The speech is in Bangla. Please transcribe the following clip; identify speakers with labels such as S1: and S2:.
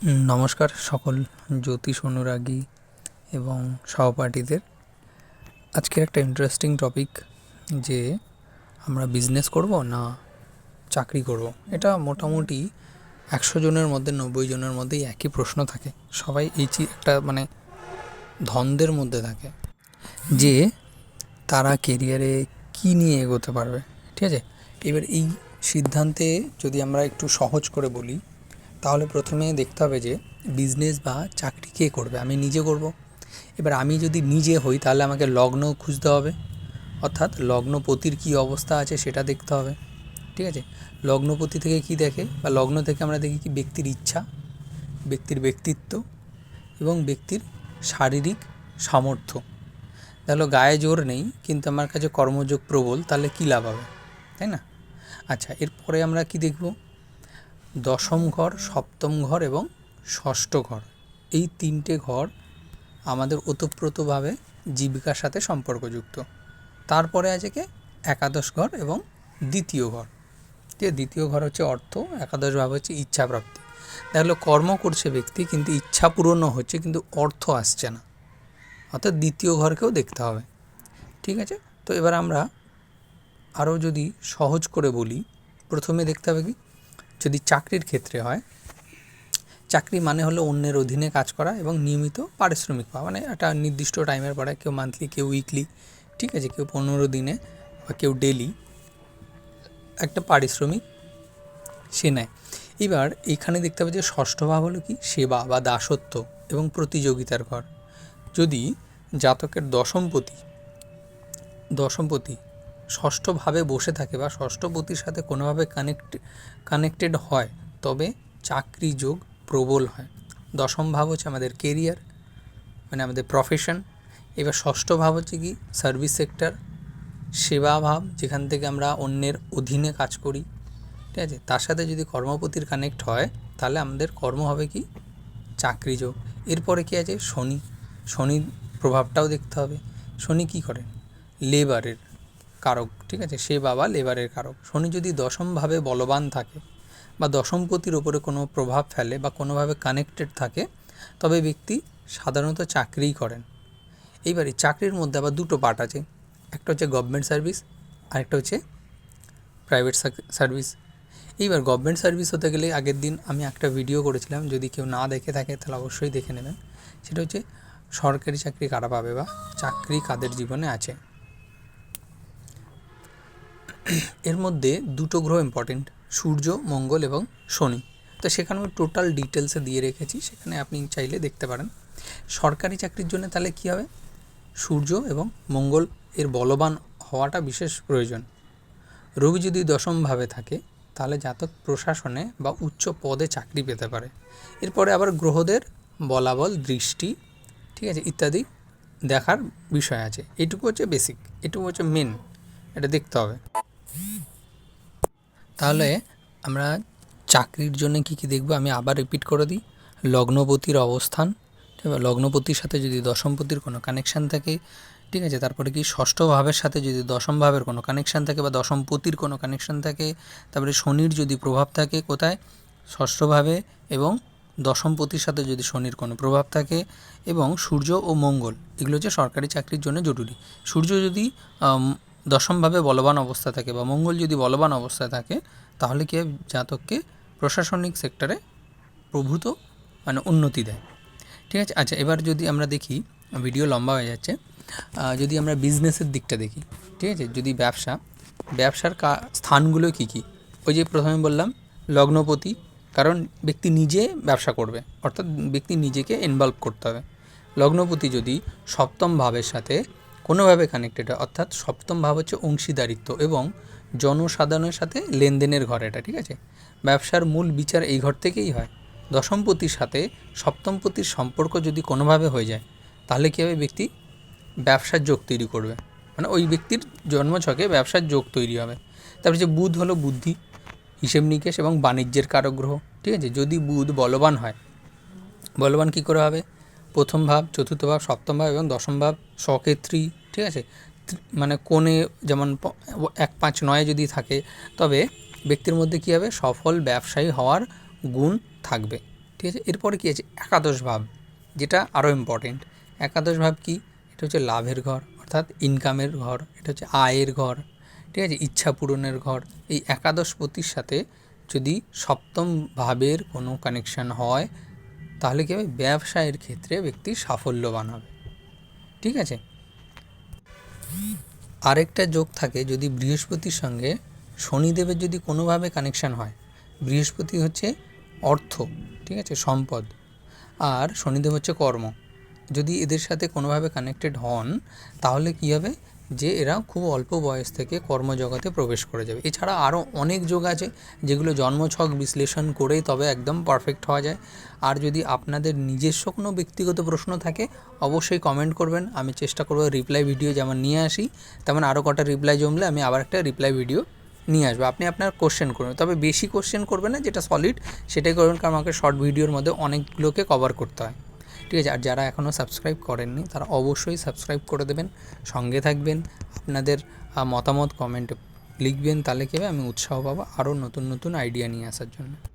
S1: নমস্কার সকল জ্যোতিষ অনুরাগী এবং সহপাঠীদের। আজকের একটা ইন্টারেস্টিং টপিক যে আমরা বিজনেস করব না চাকরি করব। এটা মোটামুটি 100 জনের মধ্যে 90 জনের মধ্যেই একই প্রশ্ন থাকে। সবাই একটা দ্বন্দ্বের মধ্যে থাকে যে তারা কেরিয়ারে কী নিয়ে এগোতে পারবে। ঠিক আছে, এবার এই সিদ্ধান্তে যদি আমরা একটু সহজ করে বলি তাহলে প্রথমে দেখতে হবে যে বিজনেস বা চাকরি কে করবে। আমি নিজে করব। এবার আমি যদি নিজে হই তাহলে আমাকে লগ্ন খুঁজতে হবে, অর্থাৎ লগ্নপতির কী অবস্থা আছে সেটা দেখতে হবে। ঠিক আছে, লগ্নপতি থেকে কি দেখে বা লগ্ন থেকে আমরা দেখি কি ব্যক্তির ইচ্ছা, ব্যক্তির ব্যক্তিত্ব এবং ব্যক্তির শারীরিক সামর্থ্য। তাহলে গায়ে জোর নেই কিন্তু আমার কাছে কর্মযোগ প্রবল, তাহলে কী লাভ হবে, তাই না? আচ্ছা, এরপরে আমরা কি দেখব, দশম ঘর, সপ্তম ঘর এবং ষষ্ঠ ঘর, এই তিনটে ঘর আমাদের ওতপ্রোতভাবে জীবিকার সাথে সম্পর্কযুক্ত। তারপরে আছে কি একাদশ ঘর এবং দ্বিতীয় ঘর। ঠিক আছে, দ্বিতীয় ঘর হচ্ছে অর্থ, একাদশ ভাব হচ্ছে ইচ্ছা প্রাপ্তি। দেখলো কর্ম করছে ব্যক্তি কিন্তু ইচ্ছা পূরণও হচ্ছে কিন্তু অর্থ আসছে না, অর্থাৎ দ্বিতীয় ঘরকেও দেখতে হবে। ঠিক আছে, তো এবার আমরা আরও যদি সহজ করে বলি, প্রথমে দেখতে হবে কি, যদি চাকরির ক্ষেত্রে হয়, চাকরি মানে হলো অন্যের অধীনে কাজ করা এবং নিয়মিত পারিশ্রমিক পাওয়া, মানে একটা নির্দিষ্ট টাইমের পরে, কেউ মান্থলি, কেউ উইকলি, ঠিক আছে, কেউ 15 দিনে বা কেউ ডেলি একটা পারিশ্রমিক সে নেয়। এবার এখানে দেখতে হবে যে ষষ্ঠ ভাব হলো কি, সেবা বা দাসত্ব এবং প্রতিযোগিতার ঘর। যদি জাতকের দশমপতি ষষ্ঠভাবে বসে থাকে বা ষষ্ঠপতির সাথে কোনোভাবে কানেক্টেড হয় তবে চাকরি যোগ প্রবল হয়। দশম ভাব হচ্ছে আমাদের কেরিয়ার, মানে আমাদের প্রফেশন। এবার ষষ্ঠ ভাব হচ্ছে কি সার্ভিস সেক্টর, সেবা ভাব, যেখান থেকে আমরা অন্যের অধীনে কাজ করি। ঠিক আছে, তার সাথে যদি কর্মপতির কানেক্ট হয় তাহলে আমাদের কর্ম হবে কি চাকরি যোগ। এরপরে কি আছে শনির প্রভাবটাও দেখতে হবে। শনি কী করে, লেবারের কারক। ঠিক আছে, সেবা বা লেবারের কারক। শনি যদি দশমভাবে বলবান থাকে বা দশমপতির ওপরে কোনো প্রভাব ফেলে বা কোনোভাবে কানেক্টেড থাকে তবে ব্যক্তি সাধারণত চাকরিই করেন। এইবারে চাকরির মধ্যে আবার দুটো পার্ট আছে, একটা হচ্ছে গভর্নমেন্ট সার্ভিস, আরেকটা হচ্ছে প্রাইভেট সার্ভিস। এইবার গভর্নমেন্ট সার্ভিস হতে গেলে আগের দিন আমি একটা ভিডিও করেছিলাম, যদি কেউ না দেখে থাকে তাহলে অবশ্যই দেখে নেবেন। সেটা হচ্ছে সরকারি চাকরি কারা পাবে বা চাকরি কাদের জীবনে আছে। এর মধ্যে দুটো গ্রহ ইম্পর্টেন্ট, সূর্য, মঙ্গল এবং শনি। তো সেখানে আমি টোটাল ডিটেলসে দিয়ে রেখেছি, সেখানে আপনি চাইলে দেখতে পারেন। সরকারি চাকরির জন্য তাহলে কী হবে, সূর্য এবং মঙ্গল এর বলবান হওয়াটা বিশেষ প্রয়োজন। রবি যদি দশমভাবে থাকে তাহলে জাতক প্রশাসনে বা উচ্চ পদে চাকরি পেতে পারে। এরপরে আবার গ্রহদের বলাবল, দৃষ্টি, ঠিক আছে, ইত্যাদি দেখার বিষয় আছে। এটুকু হচ্ছে বেসিক, এটুকু হচ্ছে মেন, এটা দেখতে হবে। তাহলে আমরা চাকরির জন্য কী কী দেখব, আমি আবার রিপিট করে দিই। লগ্নপতির অবস্থান, ঠিক আছে, লগ্নপতির সাথে যদি দশমপতির কোনো কানেকশান থাকে, ঠিক আছে, তারপরে কি ষষ্ঠ ভাবের সাথে যদি দশম ভাবের কোনো কানেকশান থাকে বা দশমপতির কোনো কানেকশান থাকে, তারপরে শনির যদি প্রভাব থাকে কোথায়, ষষ্ঠভাবে, এবং দশমপতির সাথে যদি শনির কোনো প্রভাব থাকে, এবং সূর্য ও মঙ্গল, এগুলো হচ্ছে সরকারি চাকরির জন্য জরুরি। সূর্য যদি দশমভাবে বলবান অবস্থা থাকে বা মঙ্গল যদি বলবান অবস্থায় থাকে তাহলে কি জাতককে প্রশাসনিক সেক্টরে প্রভূত মানে উন্নতি দেয়। ঠিক আছে, আচ্ছা, এবার যদি আমরা দেখি, ভিডিও লম্বা হয়ে যাচ্ছে, যদি আমরা বিজনেসের দিকটা দেখি, ঠিক আছে, যদি ব্যবসার স্থানগুলো কী কী, ওই যে প্রথমে বললাম লগ্নপতি, কারণ ব্যক্তি নিজে ব্যবসা করবে, অর্থাৎ ব্যক্তি নিজেকে ইনভলভ করতে হবে। লগ্নপতি যদি সপ্তম ভাবের সাথে কোনোভাবে কানেক্টেড হয়, অর্থাৎ সপ্তম ভাব হচ্ছে অংশীদারিত্ব এবং জনসাধারণের সাথে লেনদেনের ঘর, এটা ঠিক আছে, ব্যবসার মূল বিচার এই ঘর থেকেই হয়। দশমপতির সাথে সপ্তমপতির সম্পর্ক যদি কোনোভাবে হয়ে যায় তাহলে কী হবে, ব্যক্তি ব্যবসার যোগ তৈরি করবে, মানে ওই ব্যক্তির জন্মছকে ব্যবসার যোগ তৈরি হবে। তারপরে যে বুধ হলো বুদ্ধি, হিসেব নিকেশ এবং বাণিজ্যের কারক গ্রহ। ঠিক আছে, যদি বুধ বলবান হয়, বলবান কী করে হবে, প্রথম ভাব, চতুর্থ ভাব, সপ্তম ভাব এবং দশম ভাব সক্ষেত্রী, ঠিক আছে, মানে কোণে যেমন 1, 5, 9 যদি থাকে তবে ব্যক্তির মধ্যে কী হবে, সফল ব্যবসায়ী হওয়ার গুণ থাকবে। ঠিক আছে। এরপরে কী আছে, একাদশ ভাব, যেটা আরও ইম্পর্টেন্ট। একাদশ ভাব কি? এটা হচ্ছে লাভের ঘর, অর্থাৎ ইনকামের ঘর, এটা হচ্ছে আয়ের ঘর, ঠিক আছে, ইচ্ছা পূরণের ঘর। এই একাদশপতির সাথে যদি সপ্তম ভাবের কোনো কানেকশান হয় তাহলে কী হবে, ব্যবসায়ের ক্ষেত্রে ব্যক্তি সাফল্যবান হবে। ঠিক আছে। আরেকটা যোগ থাকে, যদি বৃহস্পতির সঙ্গে শনিদেবের যদি কোনোভাবে কানেকশান হয়। বৃহস্পতি হচ্ছে অর্থ, ঠিক আছে, সম্পদ, আর শনিদেব হচ্ছে কর্ম। যদি এদের সাথে কোনোভাবে কানেক্টেড হন তাহলে কী হবে, যে এরা খুব অল্প বয়স থেকে কর্মজগতে প্রবেশ করে যাবে। এছাড়া আরও অনেক যোগ আছে যেগুলো জন্মছক বিশ্লেষণ করে তবে একদম পারফেক্ট হওয়া যায়। আর যদি আপনাদের নিজস্ব কোনো ব্যক্তিগত প্রশ্ন থাকে অবশ্যই কমেন্ট করবেন, আমি চেষ্টা করব রিপ্লাই ভিডিও যেমন নিয়ে আসি তেমন আরও কটা রিপ্লাই জমলে আমি আবার একটা রিপ্লাই ভিডিও নিয়ে আসবো। আপনি আপনার কোশ্চেন করবেন, তবে বেশি কোশ্চেন করবেন না, যেটা সলিড সেটাই করবেন, কারণ আমাকে শর্ট ভিডিওর মধ্যে অনেকগুলোকে কভার করতে হয়। ঠিক আছে। আর যারা এখনও সাবস্ক্রাইব করেননি তারা অবশ্যই সাবস্ক্রাইব করে দেবেন, সঙ্গে থাকবেন, আপনাদের মতামত কমেন্টে লিখবেন, তাহলে কী হবে, আমি উৎসাহ পাবো আরও নতুন নতুন আইডিয়া নিয়ে আসার জন্য।